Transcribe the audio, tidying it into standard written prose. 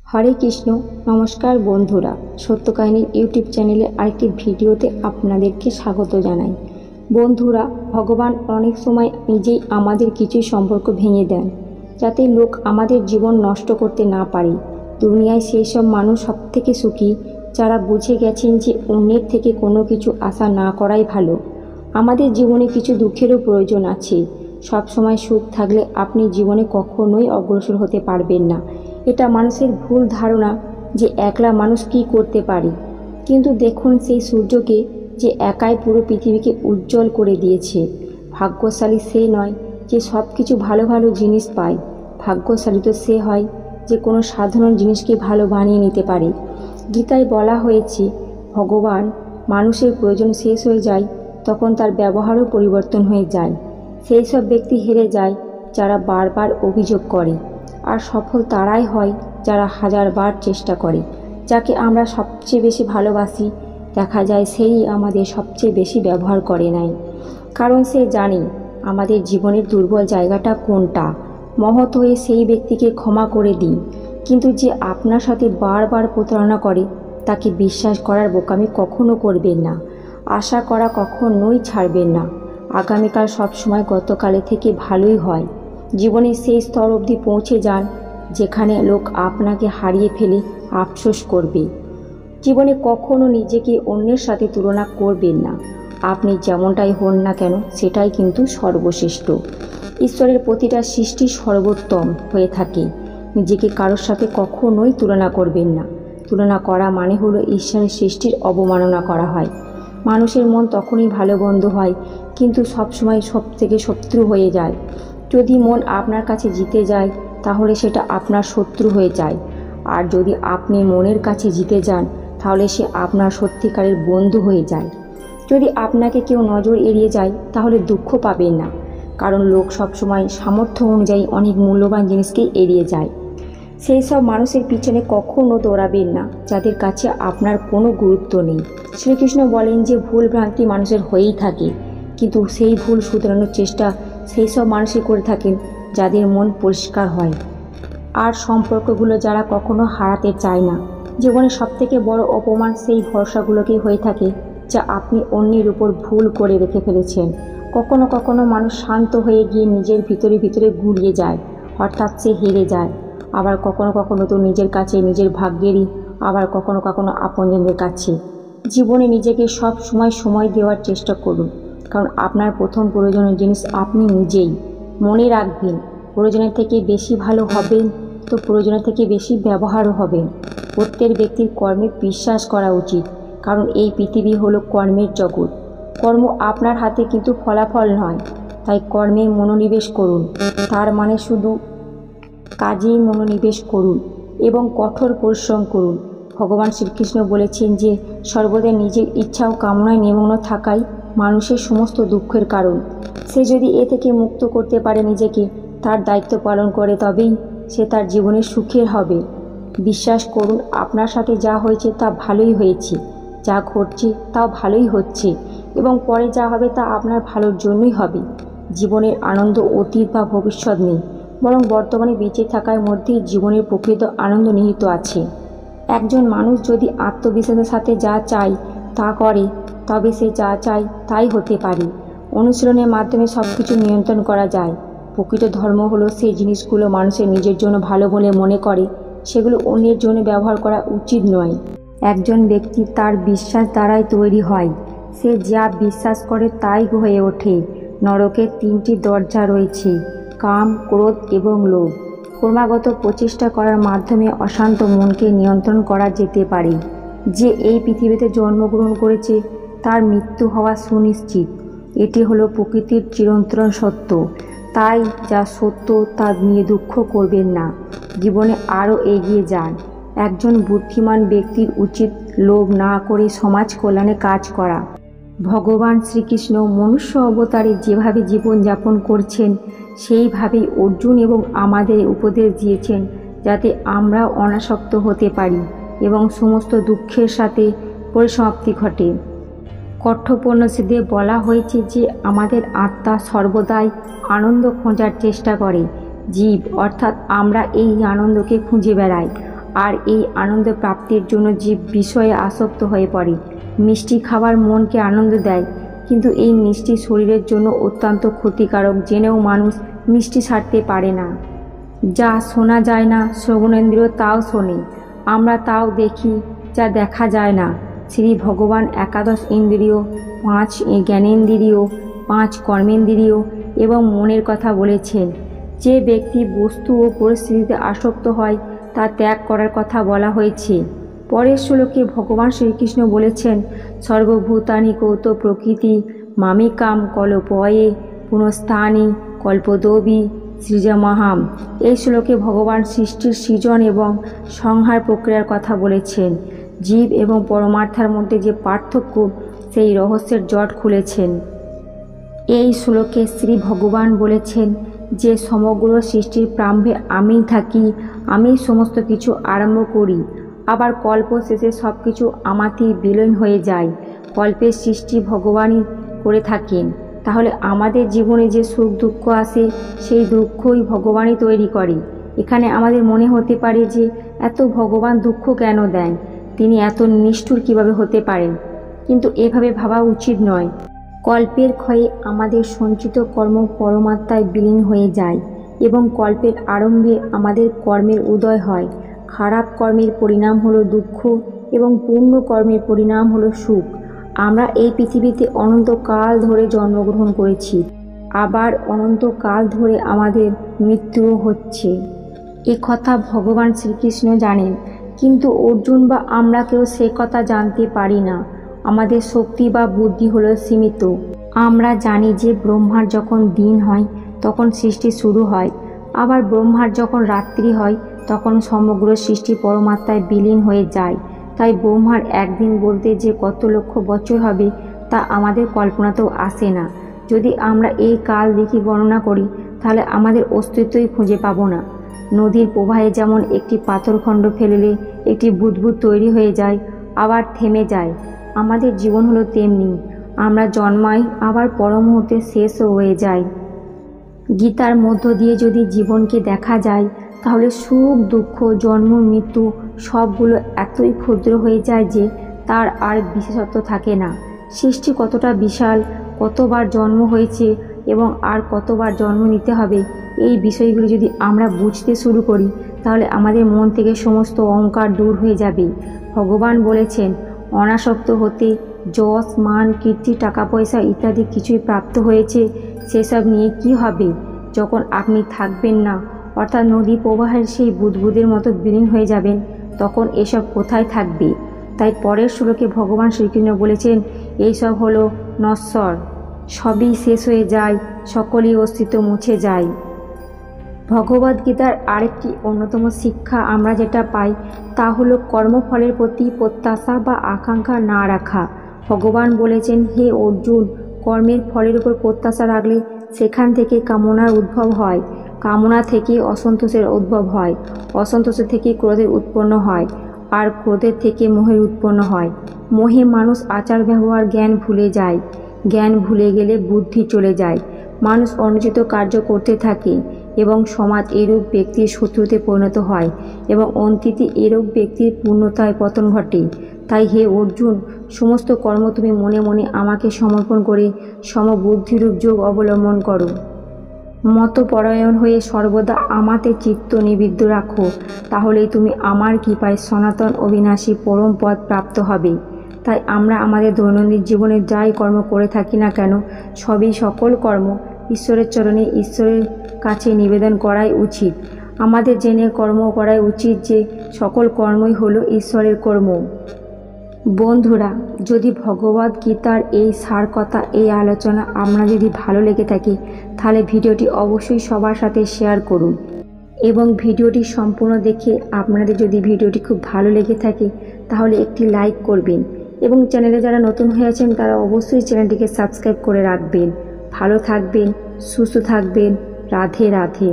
হরে কৃষ্ণ। নমস্কার বন্ধুরা, সত্য কাহিনীর ইউটিউব চ্যানেলে আরেকটি ভিডিওতে আপনাদেরকে স্বাগত জানাই। বন্ধুরা, ভগবান অনেক সময় নিজেই আমাদের কিছু সম্পর্ক ভেঙে দেন, যাতে লোক আমাদের জীবন নষ্ট করতে না পারে। দুনিয়ায় সেই সব মানুষ সবথেকে সুখী যারা বুঝে গেছেন যে অন্যের থেকে কোনো কিছু আশা না করাই ভালো। আমাদের জীবনে কিছু দুঃখেরও প্রয়োজন আছে। সব সময় সুখ থাকলে আপনি জীবনে কখনোই অগ্রসর হতে পারবেন না। এটা মানুষের ভুল ধারণা যে একলা মানুষ কী করতে পারে। কিন্তু দেখুন সেই সূর্যকে, যে একাই পুরো পৃথিবীকে উজ্জ্বল করে দিয়েছে। ভাগ্যশালী সে নয় যে সব কিছু ভালো ভালো জিনিস পায়, ভাগ্যশালী তো সে হয় যে কোনো সাধারণ জিনিসকে ভালো বানিয়ে নিতে পারে। গীতায় বলা হয়েছে, ভগবান মানুষের প্রয়োজন শেষ হয়ে যায় তখন তার ব্যবহারও পরিবর্তন হয়ে যায়। সেই সব ব্যক্তি হেরে যায় যারা বারবার অভিযোগ করে, আর সফল তারাই হয় যারা হাজারবার চেষ্টা করে। যাকে আমরা সবচেয়ে বেশি ভালোবাসি, দেখা যায় সেই আমাদের সবচেয়ে বেশি ব্যবহার করে নাই। কারণ সে জানে আমাদের জীবনের দুর্বল জায়গাটা কোনটা। মহৎ হয়ে সেই ব্যক্তিকে ক্ষমা করে দিন, কিন্তু যে আপনার সাথে বারবার প্রতারণা করে তাকে বিশ্বাস করার বোকামি কখনো করবেন না। আশা করা কখনোই ছাড়বেন না। আগামীকাল সবসময় গতকালের থেকে ভালোই হয়। জীবনের সেই স্তর অবধি পৌঁছে যান যেখানে লোক আপনাকে হারিয়ে ফেলে আফসোস করবে। জীবনে কখনো নিজেকে অন্যের সাথে তুলনা করবেন না। আপনি যেমনটাই হন না কেন সেটাই কিন্তু সর্বশ্রেষ্ঠ। ঈশ্বরের প্রতিটা সৃষ্টি সর্বোত্তম হয়ে থাকে। নিজেকে কারোর সাথে কখনোই তুলনা করবেন না। তুলনা করা মানে হলো ঈশ্বরের সৃষ্টির অবমাননা করা হয়। মানুষের মন তখনই ভালো বন্ধু হয়, কিন্তু সবসময় সব থেকে শত্রু হয়ে যায়। যদি মন আপনার কাছে জিতে যায় তাহলে সেটা আপনার শত্রু হয়ে যায়, আর যদি আপনি মনের কাছে জিতে যান তাহলে সে আপনার সত্যিকারের বন্ধু হয়ে যায়। যদি আপনাকে কেউ নজর এড়িয়ে যায় তাহলে দুঃখ পাবেন না, কারণ লোক সবসময় সামর্থ্য অনুযায়ী অনেক মূল্যবান জিনিসকে এড়িয়ে যায়। সেই সব মানুষের পিছনে কখনো দৌড়াবেন না যাদের কাছে আপনার কোনো গুরুত্ব নেই। শ্রীকৃষ্ণ বলেন যে ভুল ভ্রান্তি মানুষের হয়েই থাকে, কিন্তু সেই ভুল শুধরানোর চেষ্টা সেই সব মানুষই করে থাকেন যাদের মন পরিষ্কার হয়, আর সম্পর্কগুলো যারা কখনো হারাতে চায় না। জীবনের সবথেকে বড় অপমান সেই ভরসাগুলোকেই হয়ে থাকে যা আপনি অন্যের উপর ভুল করে রেখে ফেলেছেন। কখনো কখনো মানুষ শান্ত হয়ে গিয়ে নিজের ভিতরে ভিতরে গুলিয়ে যায়, অর্থাৎ সে হেরে যায়। আবার কখনো কখনো তো নিজের কাছে নিজের ভাগ্যেরই, আবার কখনো কখনো আপনজনদের কাছে। জীবনে নিজেকে সব সময় দেওয়ার চেষ্টা করুন, কারণ আপনার প্রথম প্রয়োজনীয় জিনিস আপনি নিজেই। মনে রাখবেন, প্রয়োজনের থেকে বেশি ভালো হবেন তো প্রয়োজনের থেকে বেশি ব্যবহারও হবেন। প্রত্যেক ব্যক্তির কর্মে বিশ্বাস করা উচিত, কারণ এই পৃথিবী হলো কর্মের জগৎ। কর্ম আপনার হাতে, কিন্তু ফলাফল নয়। তাই কর্মে মনোনিবেশ করুন, তার মানে শুধু কাজেই মনোনিবেশ করুন এবং কঠোর পরিশ্রম করুন। ভগবান শ্রীকৃষ্ণ বলেছেন যে সর্বদা নিজের ইচ্ছা ও কামনায় নিমগ্ন থাকাই মানুষের সমস্ত দুঃখের কারণ। সে যদি এ থেকে মুক্ত করতে পারে নিজেকে, তার দায়িত্ব পালন করে, তবেই সে তার জীবনে সুখের হবে। বিশ্বাস করুন, আপনার সাথে যা হয়েছে তা ভালোই হয়েছে, যা ঘটছে তাও ভালোই হচ্ছে, এবং পরে যা হবে তা আপনার ভালোর জন্যই হবে। জীবনের আনন্দ অতীত বা ভবিষ্যৎ নেই, বরং বর্তমানে বেঁচে থাকার মধ্যেই জীবনের প্রকৃত আনন্দ নিহিত আছে। একজন মানুষ যদি আত্মবিশ্বাসের সাথে যা চায় তা করে, তবে সে যা চায় তাই হতে পারে। অনুশীলনের মাধ্যমে সব কিছু নিয়ন্ত্রণ করা যায়। প্রকৃত ধর্ম হলো সেই জিনিসগুলো মানুষের নিজের জন্য ভালো বলে মনে করে সেগুলো অন্যের জন্য ব্যবহার করা উচিত নয়। একজন ব্যক্তি তার বিশ্বাস দ্বারাই তৈরি হয়। সে যা বিশ্বাস করে তাই হয়ে ওঠে। নরকের 3টি দরজা রয়েছে: কাম, ক্রোধ এবং লোভ। ক্রমাগত প্রচেষ্টা করার মাধ্যমে অশান্ত মনকে নিয়ন্ত্রণ করা যেতে পারে। যে এই পৃথিবীতে জন্মগ্রহণ করেছে তার মৃত্যু হওয়া সুনিশ্চিত। এটি হলো প্রকৃতির চিরন্তন সত্য। তাই যা সত্য তা নিয়ে দুঃখ করবেন না, জীবনে আরও এগিয়ে যান। একজন বুদ্ধিমান ব্যক্তির উচিত লোভ না করে সমাজ কল্যাণে কাজ করা। ভগবান শ্রীকৃষ্ণ মনুষ্য অবতারে যেভাবে জীবনযাপন করছেন সেইভাবেই অর্জুন এবং আমাদের উপদেশ দিয়েছেন, যাতে আমরা অনাসক্ত হতে পারি এবং সমস্ত দুঃখের সাথে পরিসমাপ্তি ঘটে। কঠোপনিষদে বলা হয়েছে যে আমাদের আত্মা সর্বদাই আনন্দ খোঁজার চেষ্টা করে। জীব অর্থাৎ আমরা এই আনন্দকে খুঁজে বেড়াই। আর এই আনন্দ প্রাপ্তির জন্য জীব বিষয়ে আসক্ত হয়ে পড়ে। মিষ্টি খাবার মনকে আনন্দ দেয়, কিন্তু এই মিষ্টি শরীরের জন্য অত্যন্ত ক্ষতিকারক জেনেও মানুষ মিষ্টি ছাড়তে পারে না। যা শোনা যায় না শ্রবণেন্দ্রিয় তাও শোনে, আমরা তাও দেখি যা দেখা যায় না। শ্রী ভগবান একাদশ ইন্দ্রিয়, 5 জ্ঞানেন্দ্রিয়, 5 কর্মেন্দ্রিয় এবং মনের কথা বলেছেন। যে ব্যক্তি বস্তু ও পরিস্থিতিতে আসক্ত হয় তা ত্যাগ করার কথা বলা হয়েছে। পরের শ্লোকে ভগবান শ্রীকৃষ্ণ বলেছেন, সর্বভূতানি কৌত প্রকৃতি মামিকাম কল্পয়ে পুনস্থানি কল্পদবি সৃজমাহাম। এই শ্লোকে ভগবান সৃষ্টির সৃজন এবং সংহার প্রক্রিয়ার কথা বলেছেন। জীব এবং পরমার্থের মধ্যে যে পার্থক্য, সেই রহস্যের জট খুলেছেন। এই শ্লোকে শ্রী ভগবান বলেছেন যে সমগ্র সৃষ্টির প্রারম্ভে আমি থাকি, আমি সমস্ত কিছু আরম্ভ করি, আবার কল্প শেষে সব কিছু আমাতেই বিলীন হয়ে যায়। কল্পের সৃষ্টি ভগবানই করে থাকেন। তাহলে আমাদের জীবনে যে সুখ দুঃখ আসে সেই দুঃখই ভগবানই তৈরি করে। এখানে আমাদের মনে হতে পারে যে এত ভগবান দুঃখ কেন দেন, তিনি এত নিষ্ঠুর কিভাবে হতে পারেন, কিন্তু এভাবে ভাবা উচিত নয়। কল্পের ক্ষয়ে আমাদের সঞ্চিত কর্ম পরমাত্মায় বিলীন হয়ে যায় এবং কল্পের আরম্ভে আমাদের কর্মের উদয় হয়। খারাপ কর্মের পরিণাম হলো দুঃখ এবং পূর্ণ কর্মের পরিণাম হলো সুখ। আমরা এই পৃথিবীতে অনন্তকাল ধরে জন্মগ্রহণ করেছি, আবার অনন্তকাল ধরে আমাদের মৃত্যুও হচ্ছে। এ কথা ভগবান শ্রীকৃষ্ণ জানেন, কিন্তু অর্জুন বা আমরা কেউ সে কথা জানতে পারি না। আমাদের শক্তি বা বুদ্ধি হলো সীমিত। আমরা জানি যে ব্রহ্মার যখন দিন হয় তখন সৃষ্টি শুরু হয়, আবার ব্রহ্মার যখন রাত্রি হয় তখন সমগ্র সৃষ্টি পরমাত্মায় বিলীন হয়ে যায়। তাই ব্রহ্মার একদিন বলতে যে কত লক্ষ বছর হবে তা আমাদের কল্পনাতেও আসে না। যদি আমরা এই কাল দেখি গণনা করি তাহলে আমাদের অস্তিত্বই খুঁজে পাবো না। নদীর প্রবাহে যেমন একটি পাথরখণ্ড ফেললে একটি বুদবুদ তৈরি হয়ে যায়, আবার থেমে যায়, আমাদের জীবন হলো তেমনি। আমরা জন্মাই, আবার পর মুহূর্তে শেষও হয়ে যায়। গীতার মধ্য দিয়ে যদি জীবনকে দেখা যায় তাহলে সুখ দুঃখ জন্ম মৃত্যু সবগুলো এতই ক্ষুদ্র হয়ে যায় যে তার আর বিশেষত্ব থাকে না। সৃষ্টি কতটা বিশাল, কতবার জন্ম হয়েছে এবং আর কতবার জন্ম নিতে হবে, এই বিষয়গুলো যদি আমরা বুঝতে শুরু করি তাহলে আমাদের মন থেকে সমস্ত অহংকার দূর হয়ে যাবে। ভগবান বলেছেন, অনাসক্ত হতে যশ মান কীর্তি টাকা পয়সা ইত্যাদি কিছুই প্রাপ্ত হয়েছে, সেসব নিয়ে কি হবে যখন আপনি থাকবেন না, অর্থাৎ নদী প্রবাহের সেই বুদবুদের মতো বিলীন হয়ে যাবেন, তখন এসব কোথায় থাকবে। তাই পরের শ্লোকে ভগবান শ্রীকৃষ্ণ বলেছেন, এইসব হলো নশ্বর, সবই শেষ হয়ে যায়, সকলই অস্তিত্ব মুছে যায়। ভগবদ্গীতার আরেকটি অন্যতম শিক্ষা আমরা যেটা পাই তা হলো কর্মফলের প্রতি প্রত্যাশা বা আকাঙ্ক্ষা না রাখা। ভগবান বলেছেন, হে অর্জুন, কর্মের ফলের উপর প্রত্যাশা রাখলে সেখান থেকে কামনার উদ্ভব হয়, কামনা থেকে অসন্তোষের উদ্ভব হয়, অসন্তোষের থেকে ক্রোধের উৎপন্ন হয়, আর ক্রোধের থেকে মোহের উৎপন্ন হয়। মোহে মানুষ আচার ব্যবহার জ্ঞান ভুলে যায়, জ্ঞান ভুলে গেলে বুদ্ধি চলে যায়, মানুষ অনুচিত কার্য করতে থাকে এবং সমাজ এরূপ ব্যক্তির শত্রুতে পরিণত হয় এবং অন্তিতে এরূপ ব্যক্তির পূর্ণতায় পতন ঘটে। তাই হে অর্জুন, সমস্ত কর্ম তুমি মনে মনে আমাকে সমর্পণ করে সমবুদ্ধিরূপ যোগ অবলম্বন করো। মতপরায়ণ হয়ে সর্বদা আমাতে চিত্ত নিবিদ্ধ রাখো, তাহলেই তুমি আমার কৃপায় সনাতন অবিনাশী পরম পদ প্রাপ্ত হবে। তাই আমরা আমাদের দৈনন্দিন জীবনে যাই কর্ম করে থাকি না কেন, সবই সকল কর্ম ঈশ্বরের চরণে ঈশ্বরের কাছে নিবেদন করাই উচিত। আমাদের জেনে কর্ম করাই উচিত যে সকল কর্মই হলো ঈশ্বরের কর্ম। বন্ধুরা, যদি ভগবদ্গীতার এই সার কথা, এই আলোচনা আপনার যদি ভালো লেগে থাকে তাহলে ভিডিওটি অবশ্যই সবার সাথে শেয়ার করুন এবং ভিডিওটি সম্পূর্ণ দেখে আপনাদের যদি ভিডিওটি খুব ভালো লেগে থাকে তাহলে একটি লাইক করবেন এবং চ্যানেলে যারা নতুন হয়েছেন তারা অবশ্যই চ্যানেলটিকে সাবস্ক্রাইব করে রাখবেন। ভালো থাকবেন, সুস্থ থাকবেন। রাধে রাধে।